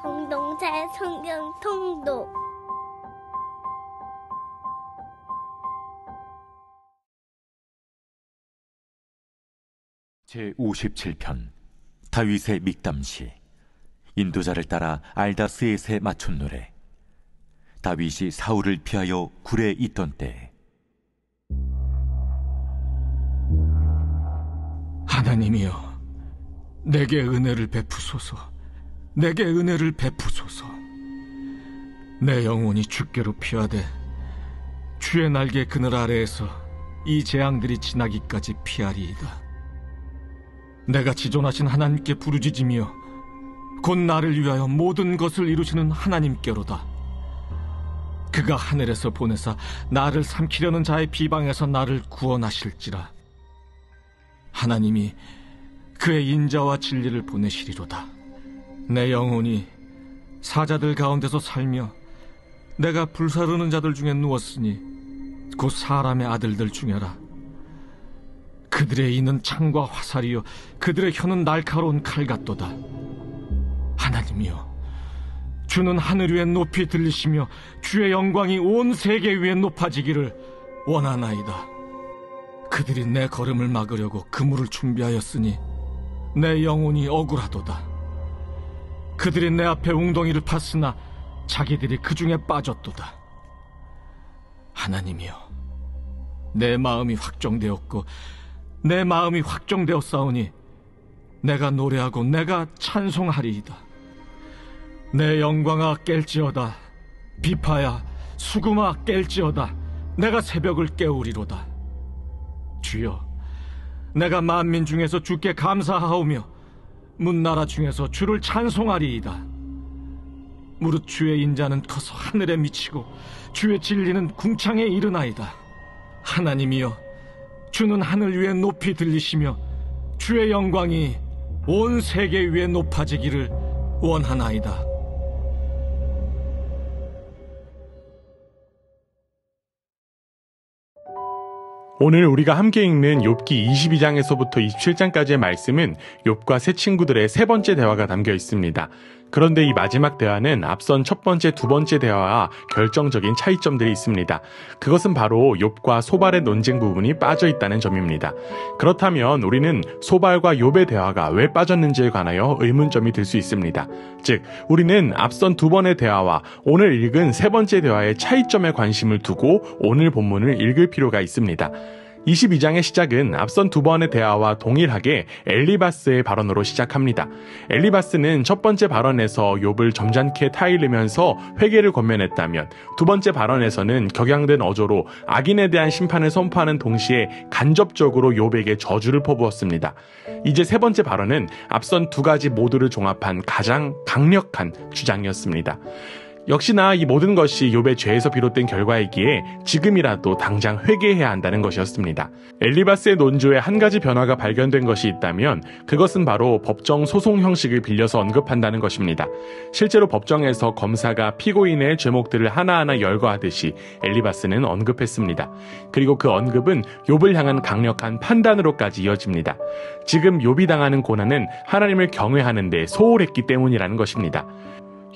공동체 성경 통독 제57편 다윗의 믹담시. 인도자를 따라 알다스엣에 맞춘 노래. 다윗이 사울을 피하여 굴에 있던 때에. 하나님이여, 내게 은혜를 베푸소서. 내게 은혜를 베푸소서. 내 영혼이 주께로 피하되 주의 날개 그늘 아래에서 이 재앙들이 지나기까지 피하리이다. 내가 지존하신 하나님께 부르짖으며 곧 나를 위하여 모든 것을 이루시는 하나님께로다. 그가 하늘에서 보내사 나를 삼키려는 자의 비방에서 나를 구원하실지라. 하나님이 그의 인자와 진리를 보내시리로다. 내 영혼이 사자들 가운데서 살며 내가 불사르는 자들 중에 누웠으니 곧 사람의 아들들 중에라. 그들의 이는 창과 화살이요 그들의 혀는 날카로운 칼 같도다. 하나님이여, 주는 하늘 위에 높이 들리시며 주의 영광이 온 세계 위에 높아지기를 원하나이다. 그들이 내 걸음을 막으려고 그물을 준비하였으니 내 영혼이 억울하도다. 그들이 내 앞에 웅덩이를 팠으나 자기들이 그 중에 빠졌도다. 하나님이여, 내 마음이 확정되었고 내 마음이 확정되었사오니 내가 노래하고 내가 찬송하리이다. 내 영광아 깰지어다. 비파야 수금아 깰지어다. 내가 새벽을 깨우리로다. 주여, 내가 만민 중에서 주께 감사하오며 문나라 중에서 주를 찬송하리이다. 무릇 주의 인자는 커서 하늘에 미치고 주의 진리는 궁창에 이르나이다. 하나님이여, 주는 하늘 위에 높이 들리시며 주의 영광이 온 세계 위에 높아지기를 원하나이다. 오늘 우리가 함께 읽는 욥기 22장에서부터 27장까지의 말씀은 욥과 세 친구들의 세 번째 대화가 담겨 있습니다. 그런데 이 마지막 대화는 앞선 첫 번째, 두 번째 대화와 결정적인 차이점들이 있습니다. 그것은 바로 욥과 소발의 논쟁 부분이 빠져 있다는 점입니다. 그렇다면 우리는 소발과 욥의 대화가 왜 빠졌는지에 관하여 의문점이 들 수 있습니다. 즉, 우리는 앞선 두 번의 대화와 오늘 읽은 세 번째 대화의 차이점에 관심을 두고 오늘 본문을 읽을 필요가 있습니다. 22장의 시작은 앞선 두 번의 대화와 동일하게 엘리바스의 발언으로 시작합니다. 엘리바스는 첫 번째 발언에서 욥을 점잖게 타이르면서 회개를 권면했다면, 두 번째 발언에서는 격양된 어조로 악인에 대한 심판을 선포하는 동시에 간접적으로 욥에게 저주를 퍼부었습니다. 이제 세 번째 발언은 앞선 두 가지 모두를 종합한 가장 강력한 주장이었습니다. 역시나 이 모든 것이 욥의 죄에서 비롯된 결과이기에 지금이라도 당장 회개해야 한다는 것이었습니다. 엘리바스의 논조에 한 가지 변화가 발견된 것이 있다면 그것은 바로 법정 소송 형식을 빌려서 언급한다는 것입니다. 실제로 법정에서 검사가 피고인의 죄목들을 하나하나 열거하듯이 엘리바스는 언급했습니다. 그리고 그 언급은 욥을 향한 강력한 판단으로까지 이어집니다. 지금 욥이 당하는 고난은 하나님을 경외하는 데 소홀했기 때문이라는 것입니다.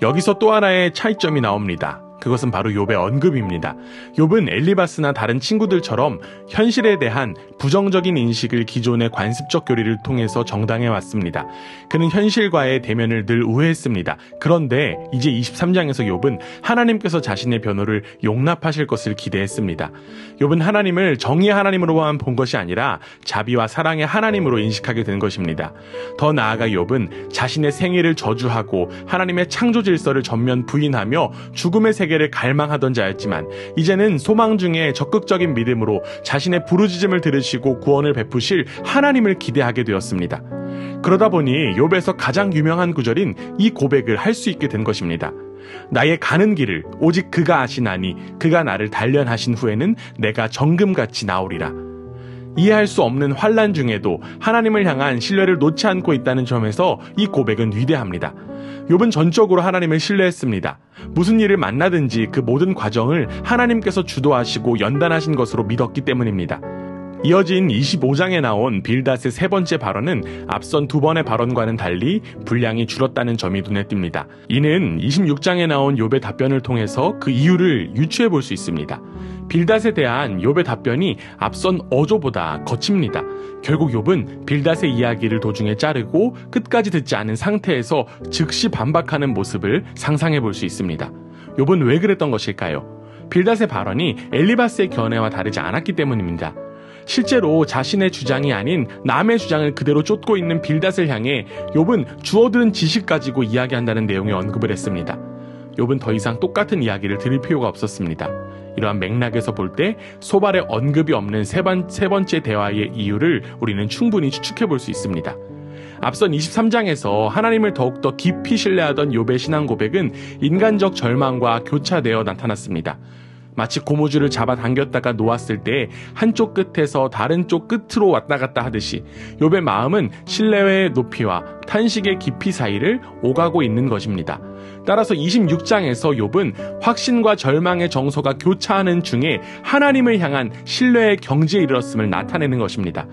여기서 또 하나의 차이점이 나옵니다. 그것은 바로 욥의 언급입니다. 욥은 엘리바스나 다른 친구들처럼 현실에 대한 부정적인 인식을 기존의 관습적 교리를 통해서 정당해 왔습니다. 그는 현실과의 대면을 늘 우회했습니다. 그런데 이제 23장에서 욥은 하나님께서 자신의 변호를 용납하실 것을 기대했습니다. 욥은 하나님을 정의의 하나님으로만 본 것이 아니라 자비와 사랑의 하나님으로 인식하게 된 것입니다. 더 나아가 욥은 자신의 생애를 저주하고 하나님의 창조 질서를 전면 부인하며 죽음의 세계를 갈망하던 자였지만 이제는 소망 중에 적극적인 믿음으로 자신의 부르짖음을 들으시고 구원을 베푸실 하나님을 기대하게 되었습니다. 그러다 보니 욥에서 가장 유명한 구절인 이 고백을 할 수 있게 된 것입니다. 나의 가는 길을 오직 그가 아시나니 그가 나를 단련하신 후에는 내가 정금같이 나오리라. 이해할 수 없는 환난 중에도 하나님을 향한 신뢰를 놓지 않고 있다는 점에서 이 고백은 위대합니다. 욥은 전적으로 하나님을 신뢰했습니다. 무슨 일을 만나든지 그 모든 과정을 하나님께서 주도하시고 연단하신 것으로 믿었기 때문입니다. 이어진 25장에 나온 빌닷의 세 번째 발언은 앞선 두 번의 발언과는 달리 분량이 줄었다는 점이 눈에 띕니다. 이는 26장에 나온 욥의 답변을 통해서 그 이유를 유추해 볼 수 있습니다. 빌닷에 대한 욥의 답변이 앞선 어조보다 거칩니다. 결국 욥은 빌닷의 이야기를 도중에 자르고 끝까지 듣지 않은 상태에서 즉시 반박하는 모습을 상상해 볼 수 있습니다. 욥은 왜 그랬던 것일까요? 빌닷의 발언이 엘리바스의 견해와 다르지 않았기 때문입니다. 실제로 자신의 주장이 아닌 남의 주장을 그대로 쫓고 있는 빌닷을 향해 욥은 주워들은 지식 가지고 이야기한다는 내용의 언급을 했습니다. 욥은 더 이상 똑같은 이야기를 들을 필요가 없었습니다. 이러한 맥락에서 볼 때 소발의 언급이 없는 세 번째 대화의 이유를 우리는 충분히 추측해 볼 수 있습니다. 앞선 23장에서 하나님을 더욱더 깊이 신뢰하던 욥의 신앙 고백은 인간적 절망과 교차되어 나타났습니다. 마치 고무줄을 잡아당겼다가 놓았을 때 한쪽 끝에서 다른 쪽 끝으로 왔다 갔다 하듯이 욥의 마음은 신뢰의 높이와 탄식의 깊이 사이를 오가고 있는 것입니다. 따라서 26장에서 욥은 확신과 절망의 정서가 교차하는 중에 하나님을 향한 신뢰의 경지에 이르렀음을 나타내는 것입니다.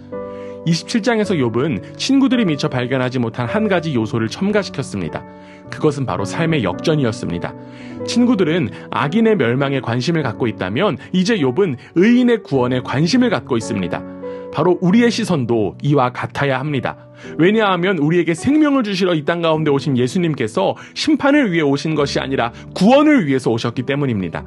27장에서 욥은 친구들이 미처 발견하지 못한 한 가지 요소를 첨가시켰습니다. 그것은 바로 삶의 역전이었습니다. 친구들은 악인의 멸망에 관심을 갖고 있다면 이제 욥은 의인의 구원에 관심을 갖고 있습니다. 바로 우리의 시선도 이와 같아야 합니다. 왜냐하면 우리에게 생명을 주시러 이 땅 가운데 오신 예수님께서 심판을 위해 오신 것이 아니라 구원을 위해서 오셨기 때문입니다.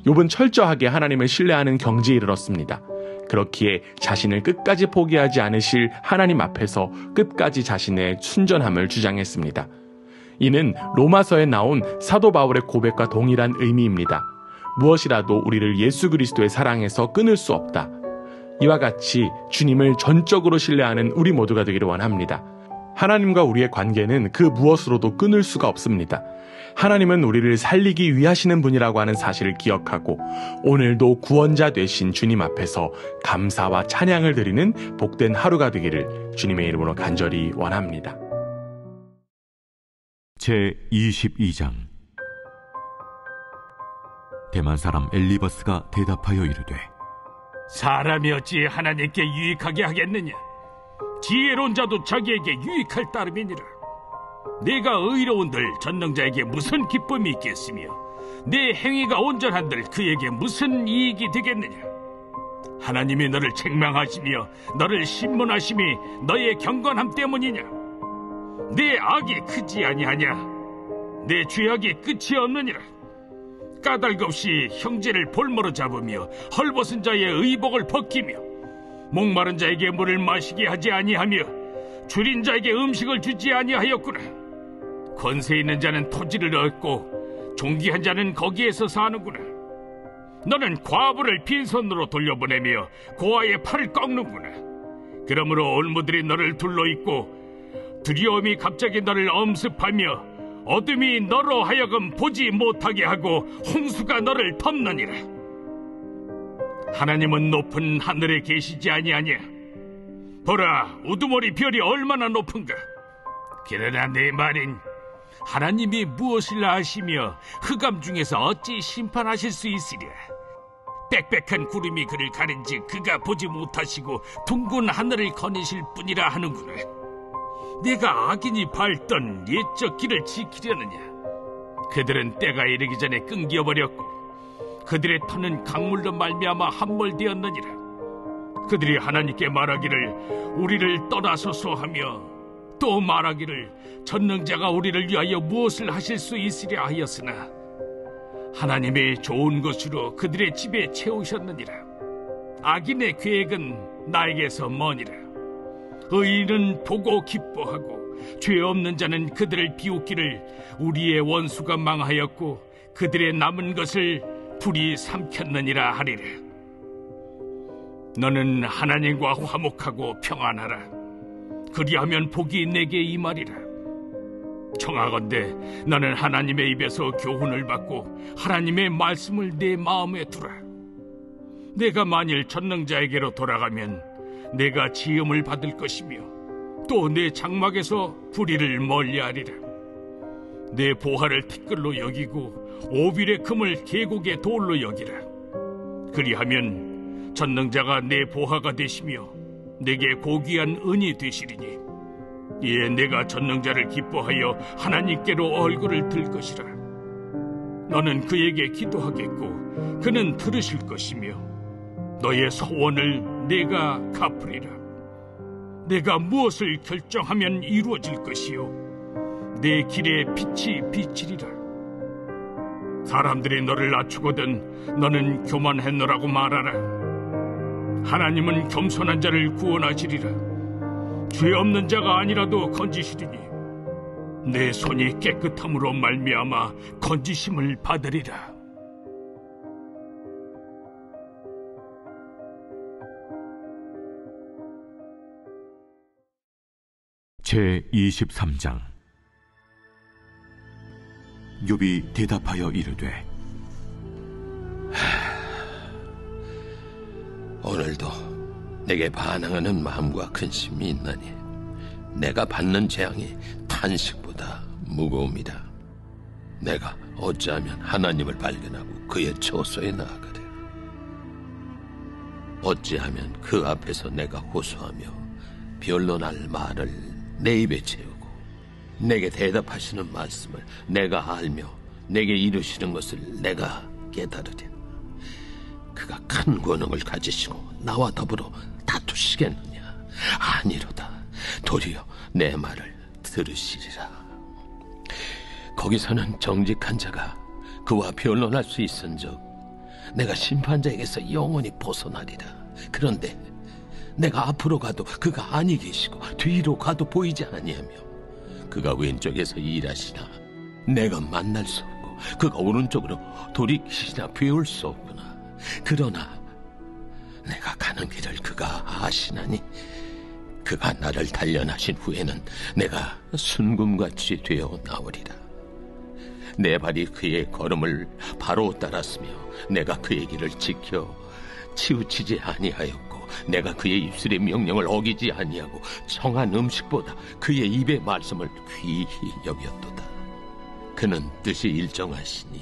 욥은 철저하게 하나님을 신뢰하는 경지에 이르렀습니다. 그렇기에 자신을 끝까지 포기하지 않으실 하나님 앞에서 끝까지 자신의 순전함을 주장했습니다. 이는 로마서에 나온 사도 바울의 고백과 동일한 의미입니다. 무엇이라도 우리를 예수 그리스도의 사랑에서 끊을 수 없다. 이와 같이 주님을 전적으로 신뢰하는 우리 모두가 되기를 원합니다. 하나님과 우리의 관계는 그 무엇으로도 끊을 수가 없습니다. 하나님은 우리를 살리기 위하시는 분이라고 하는 사실을 기억하고 오늘도 구원자 되신 주님 앞에서 감사와 찬양을 드리는 복된 하루가 되기를 주님의 이름으로 간절히 원합니다. 제22장 대만 사람 엘리바스가 대답하여 이르되 사람이 어찌 하나님께 유익하게 하겠느냐? 지혜로운 자도 자기에게 유익할 따름이니라. 내가 의로운들 전능자에게 무슨 기쁨이 있겠으며 내 행위가 온전한들 그에게 무슨 이익이 되겠느냐? 하나님이 너를 책망하시며 너를 신문하심이 너의 경건함 때문이냐? 내 악이 크지 아니하냐? 내 죄악이 끝이 없느니라. 까닭 없이 형제를 볼모로 잡으며 헐벗은 자의 의복을 벗기며 목마른 자에게 물을 마시게 하지 아니하며 줄인 자에게 음식을 주지 아니하였구나. 권세 있는 자는 토지를 얻고 존귀한 자는 거기에서 사는구나. 너는 과부를 빈손으로 돌려보내며 고아의 팔을 꺾는구나. 그러므로 올무들이 너를 둘러있고 두려움이 갑자기 너를 엄습하며 어둠이 너로 하여금 보지 못하게 하고 홍수가 너를 덮느니라. 하나님은 높은 하늘에 계시지 아니하냐? 보라, 우두머리 별이 얼마나 높은가? 그러나 내 말인 하나님이 무엇을 아시며 흑암 중에서 어찌 심판하실 수 있으랴? 빽빽한 구름이 그를 가린즉 그가 보지 못하시고 둥근 하늘을 거니실 뿐이라 하는구나. 내가 악인이 밟던 옛적 길을 지키려느냐? 그들은 때가 이르기 전에 끊겨버렸고 그들의 터는 강물로 말미암아 함몰되었느니라. 그들이 하나님께 말하기를 우리를 떠나소서 하며 또 말하기를 전능자가 우리를 위하여 무엇을 하실 수 있으랴 하였으나 하나님의 좋은 것으로 그들의 집에 채우셨느니라. 악인의 계획은 나에게서 머니라. 의인은 보고 기뻐하고 죄 없는 자는 그들을 비웃기를 우리의 원수가 망하였고 그들의 남은 것을 불이 삼켰느니라 하리라. 너는 하나님과 화목하고 평안하라. 그리하면 복이 내게 임하리라. 청하건대 너는 하나님의 입에서 교훈을 받고 하나님의 말씀을 내 마음에 두라. 내가 만일 전능자에게로 돌아가면 내가 지음을 받을 것이며 또 내 장막에서 불의를 멀리하리라. 내 보화를 티끌로 여기고 오빌의 금을 계곡의 돌로 여기라. 그리하면 전능자가 내 보화가 되시며 내게 고귀한 은이 되시리니 이에 내가 전능자를 기뻐하여 하나님께로 얼굴을 들 것이라. 너는 그에게 기도하겠고 그는 들으실 것이며 너의 소원을 내가 갚으리라. 내가 무엇을 결정하면 이루어질 것이요 내 길에 빛이 비치리라. 사람들이 너를 낮추거든 너는 교만했노라고 말하라. 하나님은 겸손한 자를 구원하시리라. 죄 없는 자가 아니라도 건지시리니 내 손이 깨끗함으로 말미암아 건지심을 받으리라. 제23장. 욥이 대답하여 이르되 오늘도 내게 반항하는 마음과 근심이 있나니 내가 받는 재앙이 탄식보다 무거움이다. 내가 어찌하면 하나님을 발견하고 그의 처소에 나아가랴. 어찌하면 그 앞에서 내가 호소하며 변론할 말을 내 입에 채우고 내게 대답하시는 말씀을 내가 알며 내게 이루시는 것을 내가 깨달으랴. 그가 큰 권능을 가지시고 나와 더불어 다투시겠느냐? 아니로다. 도리어 내 말을 들으시리라. 거기서는 정직한 자가 그와 변론할 수 있은즉 내가 심판자에게서 영원히 벗어나리라. 그런데 내가 앞으로 가도 그가 아니 계시고 뒤로 가도 보이지 아니하며 그가 왼쪽에서 일하시나 내가 만날 수 없고 그가 오른쪽으로 돌이키시나 배울 수 없구나. 그러나 내가 가는 길을 그가 아시나니 그가 나를 단련하신 후에는 내가 순금같이 되어 나오리라. 내 발이 그의 걸음을 바로 따랐으며 내가 그의 길을 지켜 치우치지 아니하였고 내가 그의 입술의 명령을 어기지 아니하고 청한 음식보다 그의 입의 말씀을 귀히 여겼도다. 그는 뜻이 일정하시니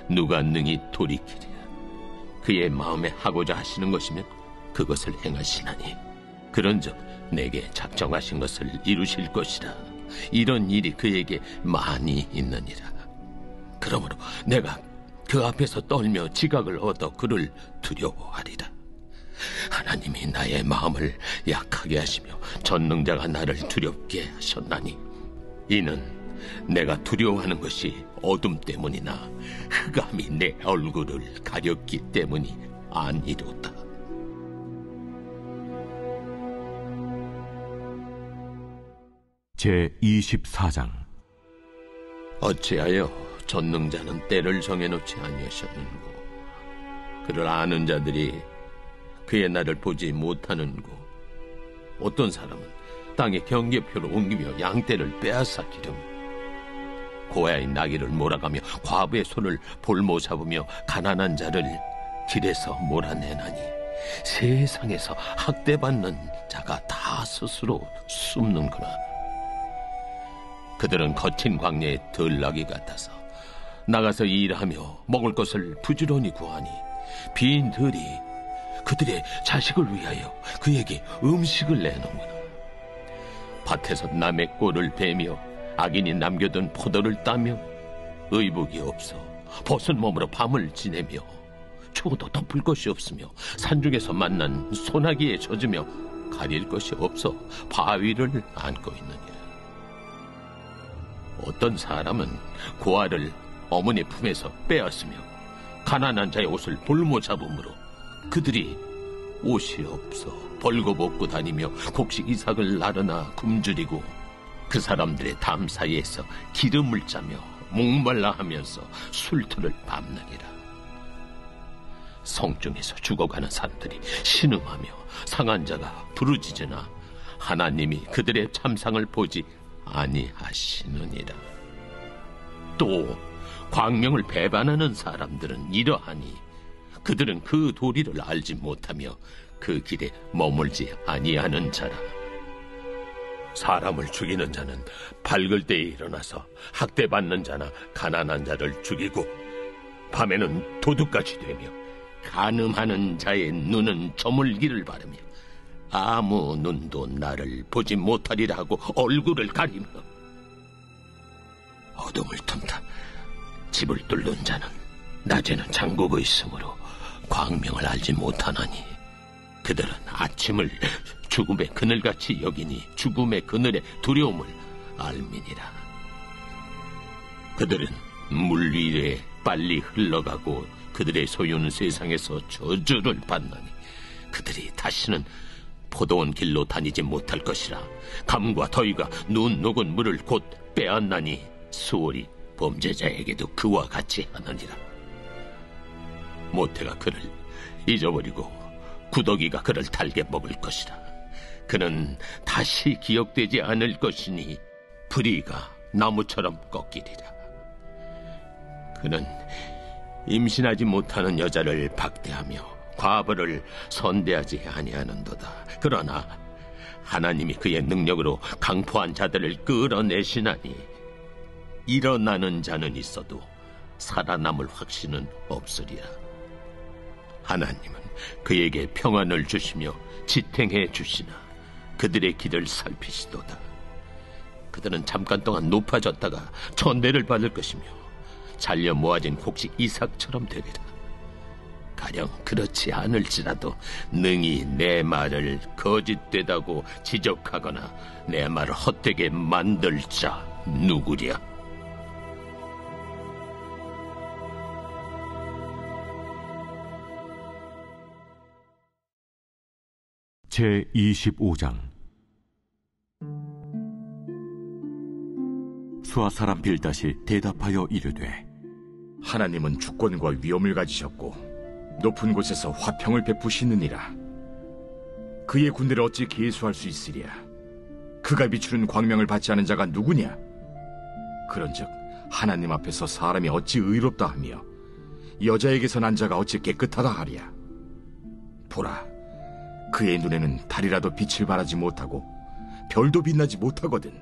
누가 능히 돌이키랴. 그의 마음에 하고자 하시는 것이면 그것을 행하시나니 그런즉 내게 작정하신 것을 이루실 것이라. 이런 일이 그에게 많이 있느니라. 그러므로 내가 그 앞에서 떨며 지각을 얻어 그를 두려워하리라. 하나님이 나의 마음을 약하게 하시며 전능자가 나를 두렵게 하셨나니 이는 내가 두려워하는 것이 어둠 때문이나 흑암이 내 얼굴을 가렸기 때문이 아니로다. 제24장. 어찌하여 전능자는 때를 정해놓지 아니하셨는고 그를 아는 자들이 그의 날을 보지 못하는고 어떤 사람은 땅에 경계표를 옮기며 양떼를 빼앗아 기르며 고아의 나귀를 몰아가며 과부의 손을 볼모 잡으며 가난한 자를 길에서 몰아내나니 세상에서 학대받는 자가 다 스스로 숨는구나. 그들은 거친 광야의 들나귀 같아서 나가서 일하며 먹을 것을 부지런히 구하니 빈들이 그들의 자식을 위하여 그에게 음식을 내놓는구나. 밭에서 남의 꼴을 베며 악인이 남겨둔 포도를 따며 의복이 없어 벗은 몸으로 밤을 지내며 추워도 덮을 것이 없으며 산중에서 만난 소나기에 젖으며 가릴 것이 없어 바위를 안고 있느니라. 어떤 사람은 고아를 어머니 품에서 빼앗으며 가난한 자의 옷을 볼모 잡음으로 그들이 옷이 없어 벌거벗고 다니며 곡식 이삭을 나르나 굶주리고 그 사람들의 담 사이에서 기름을 짜며 목말라 하면서 술틀을 밟느니라. 성중에서 죽어가는 사람들이 신음하며 상한 자가 부르짖으나 하나님이 그들의 참상을 보지 아니하시느니라. 또 광명을 배반하는 사람들은 이러하니 그들은 그 도리를 알지 못하며 그 길에 머물지 아니하는 자라. 사람을 죽이는 자는 밝을 때에 일어나서 학대받는 자나 가난한 자를 죽이고 밤에는 도둑같이 되며 간음하는 자의 눈은 저물기를 바라며 아무 눈도 나를 보지 못하리라 하고 얼굴을 가리며 어둠을 틈타 집을 뚫는 자는 낮에는 잠그고 있으므로 광명을 알지 못하나니 그들은 아침을 죽음의 그늘같이 여기니 죽음의 그늘의 두려움을 알미니라. 그들은 물 위에 빨리 흘러가고 그들의 소유는 세상에서 저주를 받나니 그들이 다시는 포도원 길로 다니지 못할 것이라. 감과 더위가 눈 녹은 물을 곧 빼앗나니 수월이 범죄자에게도 그와 같이 하느니라. 모태가 그를 잊어버리고 구더기가 그를 달게 먹을 것이라. 그는 다시 기억되지 않을 것이니 불의가 나무처럼 꺾이리라. 그는 임신하지 못하는 여자를 박대하며 과부를 선대하지 아니하는도다. 그러나 하나님이 그의 능력으로 강포한 자들을 끌어내시나니 일어나는 자는 있어도 살아남을 확신은 없으리라. 하나님은 그에게 평안을 주시며 지탱해 주시나 그들의 길을 살피시도다. 그들은 잠깐 동안 높아졌다가 천대를 받을 것이며 잘려 모아진 곡식 이삭처럼 되리라. 가령 그렇지 않을지라도 능히 내 말을 거짓되다고 지적하거나 내 말을 헛되게 만들 자 누구랴? 제25장 수아 사람 빌닷이 대답하여 이르되 하나님은 주권과 위엄을 가지셨고 높은 곳에서 화평을 베푸시느니라. 그의 군대를 어찌 계수할 수 있으랴? 그가 비추는 광명을 받지 않은 자가 누구냐? 그런즉 하나님 앞에서 사람이 어찌 의롭다 하며 여자에게서 난 자가 어찌 깨끗하다 하랴? 보라, 그의 눈에는 달이라도 빛을 발하지 못하고 별도 빛나지 못하거든.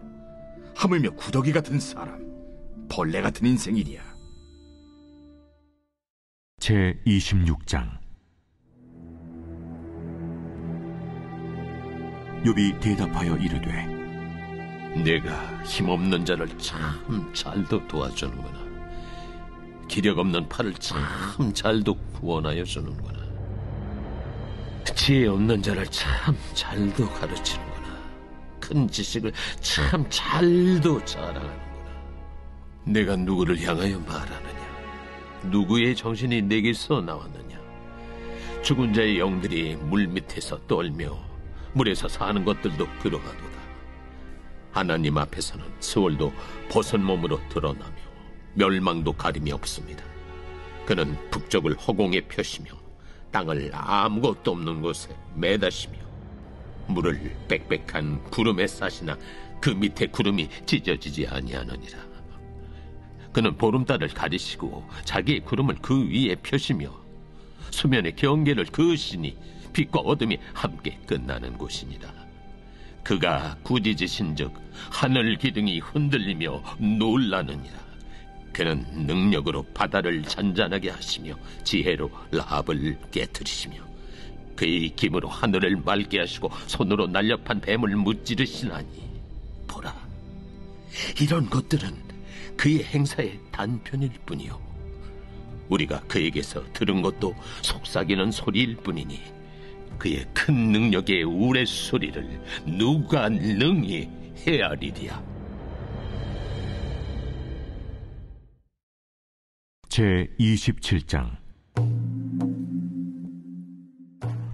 하물며 구더기 같은 사람, 벌레 같은 인생이랴. 제26장 욥이 대답하여 이르되 내가 힘없는 자를 참 잘도 도와주는구나. 기력 없는 팔을 참 잘도 구원하여 주는구나. 지혜 없는 자를 참 잘도 가르치는구나. 큰 지식을 참 잘도 자랑하는구나. 내가 누구를 향하여 말하느냐? 누구의 정신이 내게서 나왔느냐? 죽은 자의 영들이 물 밑에서 떨며 물에서 사는 것들도 그러하도다. 하나님 앞에서는 스월도 벗은 몸으로 드러나며 멸망도 가림이 없습니다. 그는 북쪽을 허공에 펴시며 땅을 아무것도 없는 곳에 매다시며 물을 빽빽한 구름에 싸시나 그 밑에 구름이 찢어지지 아니하느니라. 그는 보름달을 가리시고 자기의 구름을 그 위에 펴시며 수면의 경계를 그으시니 빛과 어둠이 함께 끝나는 곳이니라. 그가 꾸짖으신즉 하늘 기둥이 흔들리며 놀라느니라. 그는 능력으로 바다를 잔잔하게 하시며 지혜로 라합을 깨트리시며 그의 힘으로 하늘을 맑게 하시고 손으로 날렵한 뱀을 무찌르시나니 보라, 이런 것들은 그의 행사의 단편일 뿐이요 우리가 그에게서 들은 것도 속삭이는 소리일 뿐이니 그의 큰 능력의 우레소리를 누가 능히 헤아리랴. 제27장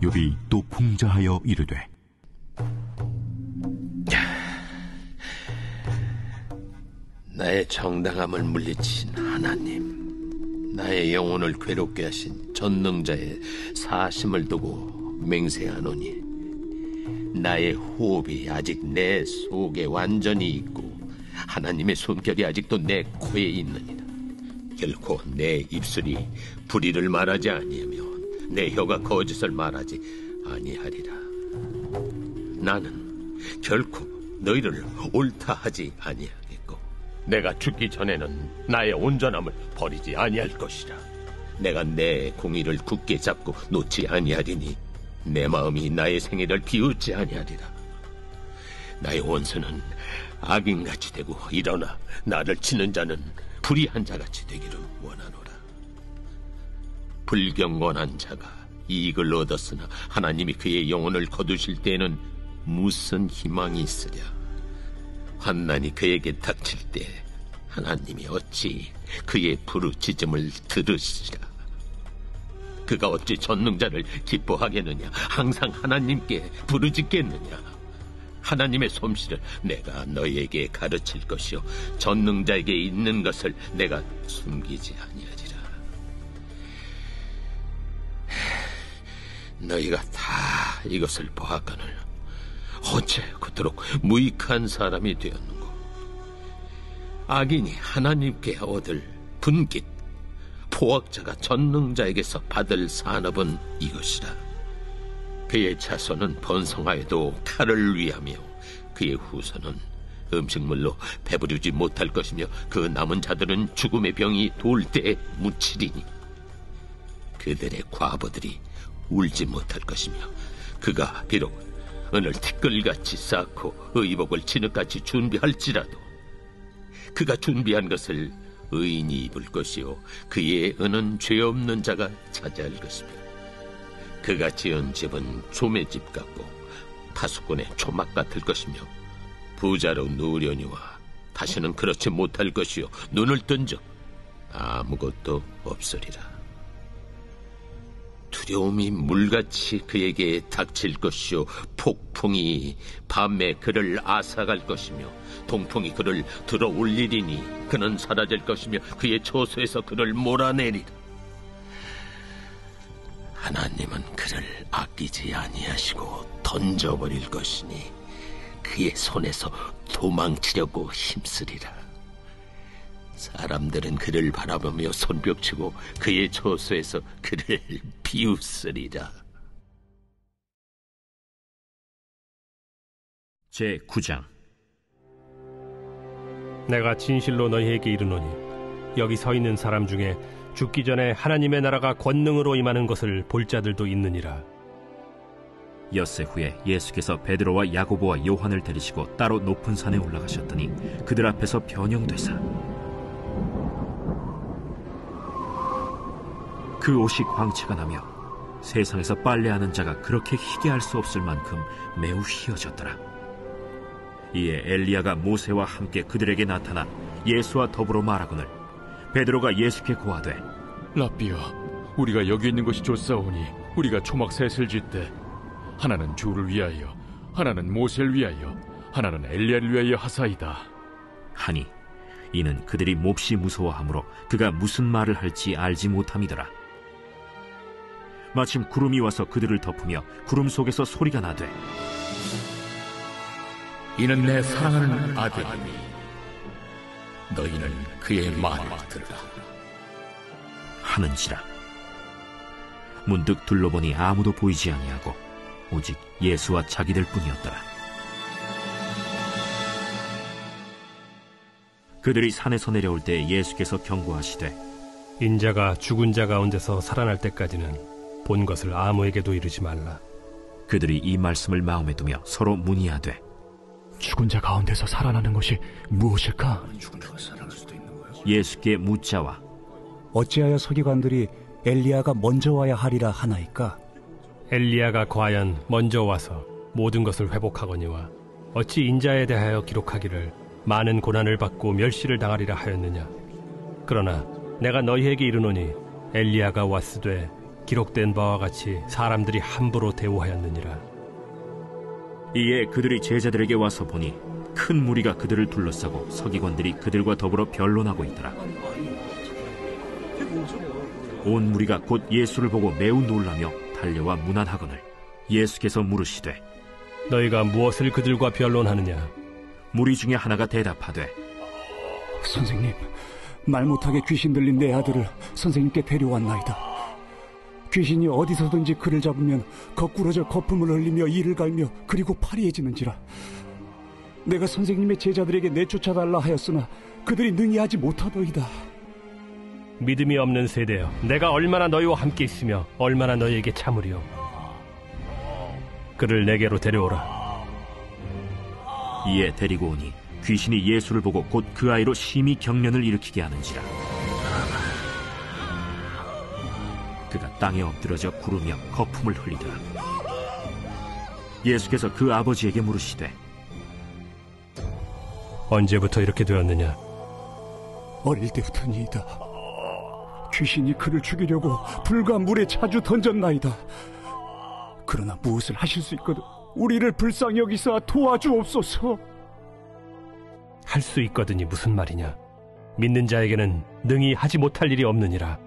욥이 또 풍자하여 이르되 나의 정당함을 물리친 하나님, 나의 영혼을 괴롭게 하신 전능자의 사심을 두고 맹세하노니 나의 호흡이 아직 내 속에 완전히 있고 하나님의 손결이 아직도 내 코에 있느니라. 결코 내 입술이 불의를 말하지 아니하며 내 혀가 거짓을 말하지 아니하리라. 나는 결코 너희를 옳다 하지 아니하겠고 내가 죽기 전에는 나의 온전함을 버리지 아니할 것이라. 내가 내 공의를 굳게 잡고 놓지 아니하리니 내 마음이 나의 생애를 비웃지 아니하리라. 나의 원수는 악인같이 되고 일어나 나를 치는 자는 불의한 자같이 되기를 원하노라. 불경건한 자가 이익을 얻었으나 하나님이 그의 영혼을 거두실 때에는 무슨 희망이 있으랴. 환난이 그에게 닥칠 때 하나님이 어찌 그의 부르짖음을 들으시랴. 그가 어찌 전능자를 기뻐하겠느냐. 항상 하나님께 부르짖겠느냐. 하나님의 솜씨를 내가 너희에게 가르칠 것이요 전능자에게 있는 것을 내가 숨기지 아니하리라. 너희가 다 이것을 보았거늘 어째 그토록 무익한 사람이 되었는고. 악인이 하나님께 얻을 분깃, 포악자가 전능자에게서 받을 산업은 이것이라. 그의 자손은 번성하여도 탈을 위하며 그의 후손은 음식물로 배부르지 못할 것이며 그 남은 자들은 죽음의 병이 돌 때에 묻히리니 그들의 과부들이 울지 못할 것이며 그가 비록 은을 티끌같이 쌓고 의복을 진흙같이 준비할지라도 그가 준비한 것을 의인이 입을 것이요 그의 은은 죄 없는 자가 차지할 것이며 그가 지은 집은 소매집 같고 파수꾼의 초막 같을 것이며 부자로 누우려니와 다시는 그렇지 못할 것이요 눈을 뜬 적 아무것도 없으리라. 두려움이 물같이 그에게 닥칠 것이요 폭풍이 밤에 그를 앗아갈 것이며 동풍이 그를 들어 올리리니 그는 사라질 것이며 그의 처소에서 그를 몰아내리라. 하나님은 그를 아끼지 아니하시고 던져버릴 것이니 그의 손에서 도망치려고 힘쓰리라. 사람들은 그를 바라보며 손뼉치고 그의 처소에서 그를 비웃으리라. 제9장. 내가 진실로 너희에게 이르노니 여기 서 있는 사람 중에 죽기 전에 하나님의 나라가 권능으로 임하는 것을 볼 자들도 있느니라. 엿새 후에 예수께서 베드로와 야고보와 요한을 데리시고 따로 높은 산에 올라가셨더니 그들 앞에서 변형되사 그 옷이 광채가 나며 세상에서 빨래하는 자가 그렇게 희게 할 수 없을 만큼 매우 희어졌더라. 이에 엘리야가 모세와 함께 그들에게 나타나 예수와 더불어 말하거늘 베드로가 예수께 고하되 라삐여, 우리가 여기 있는 것이 좋사오니 우리가 초막 셋을 짓되 하나는 주를 위하여, 하나는 모세를 위하여, 하나는 엘리야를 위하여 하사이다 하니 이는 그들이 몹시 무서워하므로 그가 무슨 말을 할지 알지 못함이더라. 마침 구름이 와서 그들을 덮으며 구름 속에서 소리가 나되 이는 내 사랑하는 아들이니 너희는 그의 말을 들으라 하는지라. 문득 둘러보니 아무도 보이지 아니하고 오직 예수와 자기들 뿐이었더라. 그들이 산에서 내려올 때 예수께서 경고하시되 인자가 죽은 자 가운데서 살아날 때까지는 본 것을 아무에게도 이르지 말라. 그들이 이 말씀을 마음에 두며 서로 문의하되 죽은 자 가운데서 살아나는 것이 무엇일까? 예수께 묻자와 어찌하여 서기관들이 엘리야가 먼저 와야 하리라 하나이까? 엘리야가 과연 먼저 와서 모든 것을 회복하거니와 어찌 인자에 대하여 기록하기를 많은 고난을 받고 멸시를 당하리라 하였느냐. 그러나 내가 너희에게 이르노니 엘리야가 왔으되 기록된 바와 같이 사람들이 함부로 대우하였느니라. 이에 그들이 제자들에게 와서 보니 큰 무리가 그들을 둘러싸고 서기관들이 그들과 더불어 변론하고 있더라. 온 무리가 곧 예수를 보고 매우 놀라며 달려와 문안하거늘 예수께서 물으시되 너희가 무엇을 그들과 변론하느냐? 무리 중에 하나가 대답하되 선생님, 말 못하게 귀신 들린 내 아들을 선생님께 데려왔나이다. 귀신이 어디서든지 그를 잡으면 거꾸러져 거품을 흘리며 이를 갈며 그리고 파리해지는지라. 내가 선생님의 제자들에게 내쫓아달라 하였으나 그들이 능히 하지 못하더이다. 믿음이 없는 세대여, 내가 얼마나 너희와 함께 있으며 얼마나 너희에게 참으리요. 그를 내게로 데려오라. 이에 데리고 오니 귀신이 예수를 보고 곧 그 아이로 심히 경련을 일으키게 하는지라. 그가 땅에 엎드러져 구르며 거품을 흘리더라. 예수께서 그 아버지에게 물으시되, 언제부터 이렇게 되었느냐? 어릴 때부터니이다. 귀신이 그를 죽이려고 불과 물에 자주 던졌나이다. 그러나 무엇을 하실 수 있거든 우리를 불쌍히 여기사 도와주옵소서. 할 수 있거든이 무슨 말이냐? 믿는 자에게는 능히 하지 못할 일이 없느니라.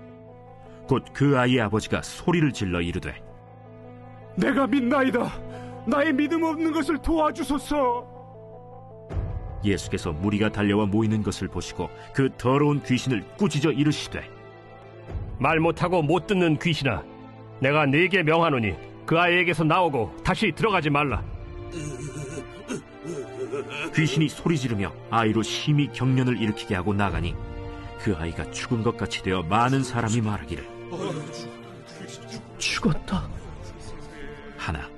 곧 그 아이의 아버지가 소리를 질러 이르되, 내가 믿나이다. 나의 믿음 없는 것을 도와주소서. 예수께서 무리가 달려와 모이는 것을 보시고 그 더러운 귀신을 꾸짖어 이르시되, 말 못하고 못 듣는 귀신아, 내가 네게 명하노니 그 아이에게서 나오고 다시 들어가지 말라. 귀신이 소리 지르며 아이로 심히 경련을 일으키게 하고 나가니 그 아이가 죽은 것 같이 되어 많은 사람이 말하기를, 죽었다 하나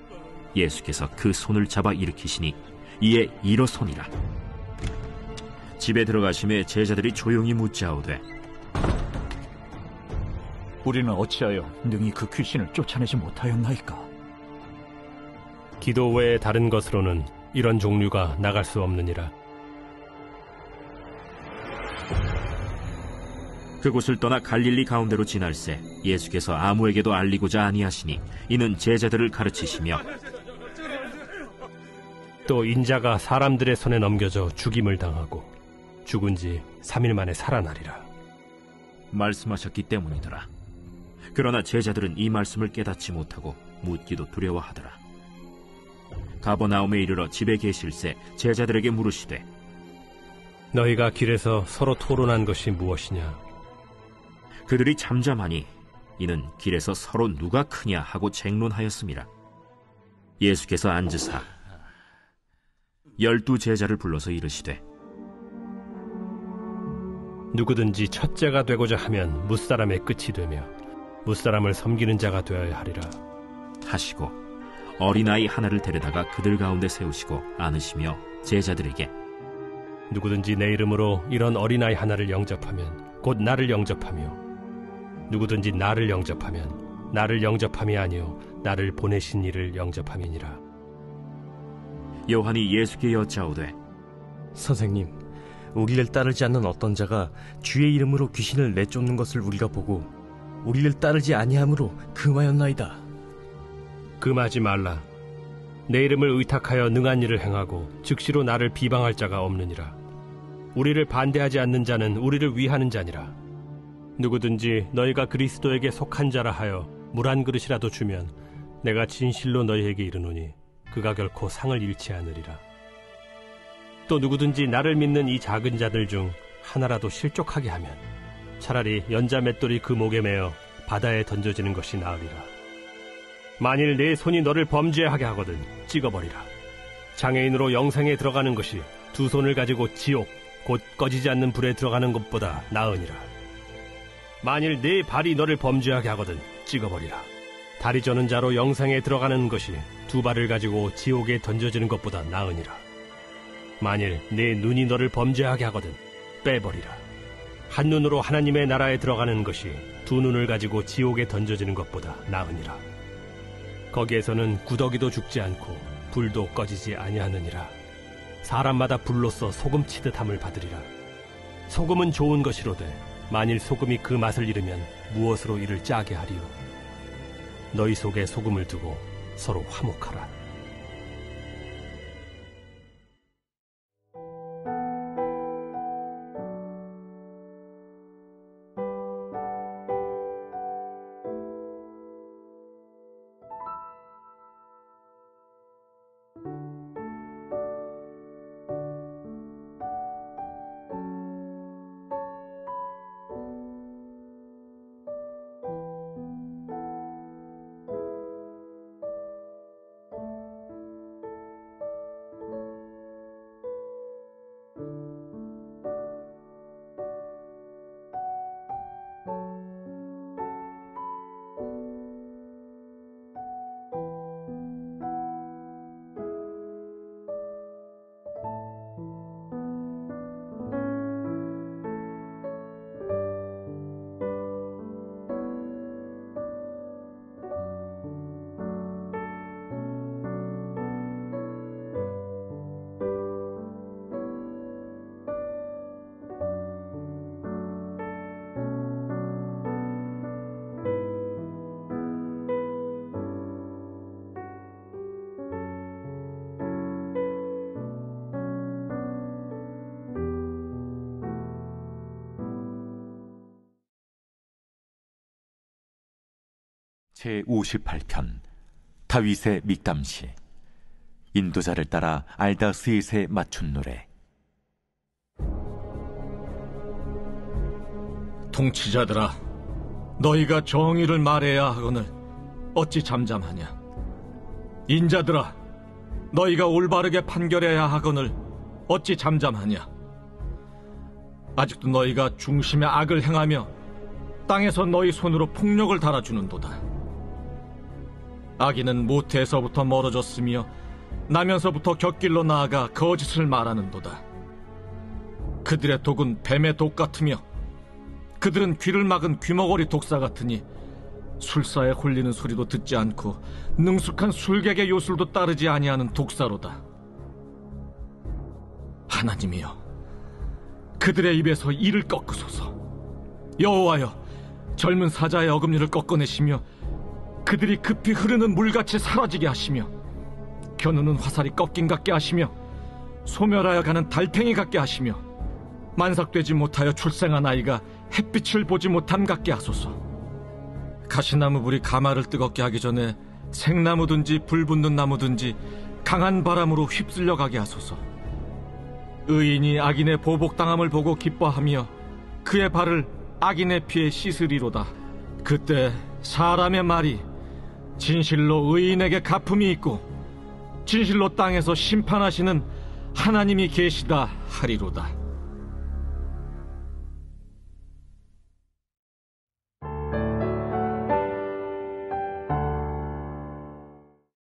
예수께서 그 손을 잡아 일으키시니 이에 일어서니라. 집에 들어가심에 제자들이 조용히 묻자오되, 우리는 어찌하여 능히 그 귀신을 쫓아내지 못하였나이까? 기도 외에 다른 것으로는 이런 종류가 나갈 수 없느니라. 그곳을 떠나 갈릴리 가운데로 지날새 예수께서 아무에게도 알리고자 아니하시니 이는 제자들을 가르치시며, 또 인자가 사람들의 손에 넘겨져 죽임을 당하고 죽은 지 3일 만에 살아나리라 말씀하셨기 때문이더라. 그러나 제자들은 이 말씀을 깨닫지 못하고 묻기도 두려워하더라. 가버나움에 이르러 집에 계실새 제자들에게 물으시되, 너희가 길에서 서로 토론한 것이 무엇이냐? 그들이 잠잠하니 이는 길에서 서로 누가 크냐 하고 쟁론하였음이라. 예수께서 앉으사 12 제자를 불러서 이르시되, 누구든지 첫째가 되고자 하면 무사람의 끝이 되며 무사람을 섬기는 자가 되어야 하리라 하시고 어린아이 하나를 데려다가 그들 가운데 세우시고 안으시며 제자들에게, 누구든지 내 이름으로 이런 어린아이 하나를 영접하면 곧 나를 영접하며 누구든지 나를 영접하면 나를 영접함이 아니요 나를 보내신 이를 영접함이니라. 요한이 예수께 여짜오되, 선생님, 우리를 따르지 않는 어떤 자가 주의 이름으로 귀신을 내쫓는 것을 우리가 보고 우리를 따르지 아니함으로 금하였나이다. 금하지 말라. 내 이름을 의탁하여 능한 일을 행하고 즉시로 나를 비방할 자가 없느니라. 우리를 반대하지 않는 자는 우리를 위하는 자니라. 누구든지 너희가 그리스도에게 속한 자라 하여 물 한 그릇이라도 주면 내가 진실로 너희에게 이르노니 그가 결코 상을 잃지 않으리라. 또 누구든지 나를 믿는 이 작은 자들 중 하나라도 실족하게 하면 차라리 연자 맷돌이 그 목에 매어 바다에 던져지는 것이 나으리라. 만일 내 손이 너를 범죄하게 하거든 찍어버리라. 장애인으로 영생에 들어가는 것이 두 손을 가지고 지옥 곧 꺼지지 않는 불에 들어가는 것보다 나으니라. 만일 네 발이 너를 범죄하게 하거든 찍어버리라. 다리 저는 자로 영생에 들어가는 것이 두 발을 가지고 지옥에 던져지는 것보다 나으니라. 만일 네 눈이 너를 범죄하게 하거든 빼버리라. 한 눈으로 하나님의 나라에 들어가는 것이 두 눈을 가지고 지옥에 던져지는 것보다 나으니라. 거기에서는 구더기도 죽지 않고 불도 꺼지지 아니하느니라. 사람마다 불로써 소금 치듯 함을 받으리라. 소금은 좋은 것이로되 만일 소금이 그 맛을 잃으면 무엇으로 이를 짜게 하리요? 너희 속에 소금을 두고 서로 화목하라. 제58편 다윗의 믹담시. 인도자를 따라 알다스잇에 맞춘 노래. 통치자들아, 너희가 정의를 말해야 하거늘 어찌 잠잠하냐? 인자들아, 너희가 올바르게 판결해야 하거늘 어찌 잠잠하냐? 아직도 너희가 중심의 악을 행하며 땅에서 너희 손으로 폭력을 달아주는도다. 악인은 모태에서부터 멀어졌으며 나면서부터 곁길로 나아가 거짓을 말하는도다. 그들의 독은 뱀의 독 같으며 그들은 귀를 막은 귀머거리 독사 같으니 술사에 홀리는 소리도 듣지 않고 능숙한 술객의 요술도 따르지 아니하는 독사로다. 하나님이여, 그들의 입에서 이를 꺾으소서. 여호와여, 젊은 사자의 어금니를 꺾어내시며 그들이 급히 흐르는 물같이 사라지게 하시며 겨누는 화살이 꺾인 같게 하시며 소멸하여 가는 달팽이 같게 하시며 만삭되지 못하여 출생한 아이가 햇빛을 보지 못함 같게 하소서. 가시나무 불이 가마를 뜨겁게 하기 전에 생나무든지 불 붙는 나무든지 강한 바람으로 휩쓸려 가게 하소서. 의인이 악인의 보복당함을 보고 기뻐하며 그의 발을 악인의 피에 씻으리로다. 그때 사람의 말이 진실로 의인에게 갚음이 있고 진실로 땅에서 심판하시는 하나님이 계시다 하리로다.